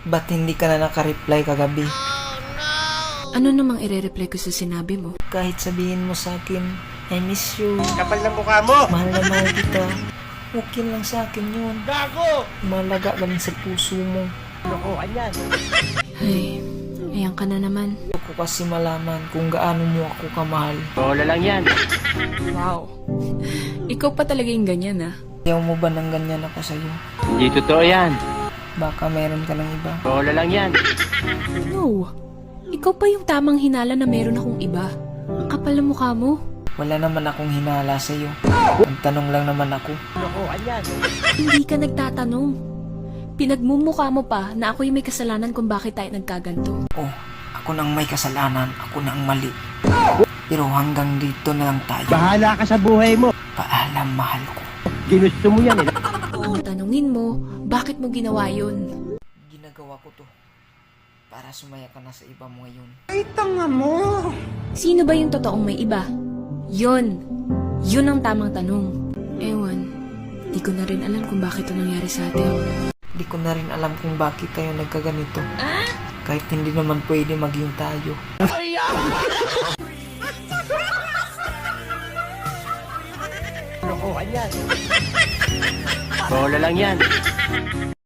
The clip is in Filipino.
Ba't hindi ka na nakareply kagabi? Ano namang ire-reply ko sa sinabi mo? Kahit sabihin mo sa akin, I miss you, Kapal ng mukha mo! mahal na mahal kita, okay lang sa akin yun. Gago! Malaga galing sa puso mo. Lokohan yan. Ay, ayan ka na naman. Gusto ko kasi malaman kung gaano mo ako kamahal. Bola lang yan. Wow. Ikaw pa talaga yung ganyan ah. Ayaw mo ba ng ganyan ako sa'yo? Hindi totoo yan. Baka meron ka ng iba. Bola lang yan. No. Ikaw pa yung tamang hinala na meron akong iba. Ang kapal ng mukha mo. Wala naman akong hinala sa'yo. Nagtanong lang naman ako. Lokohan yan. Hindi ka nagtatanong. Pinagmumukha mo pa na ako yung may kasalanan kung bakit tayo nagkaganto. Oh, ako nang may kasalanan, ako nang mali. Pero hanggang dito na lang tayo. Bahala ka sa buhay mo. Paalam, mahal ko. Ginusto mo yan eh. Kung tanungin mo, bakit mo ginawa yun? Ginagawa ko to para sumaya ka na sa iba mo ngayon. Sino ba yung totoong may iba? Yun. Yun ang tamang tanong. Ewan, di ko na rin alam kung bakit ito nangyari sa atin. Di ko na rin alam kung bakit tayo nagkaganito. Kahit hindi naman pwede maging tayo. Lokohan yan. Bola lang yan.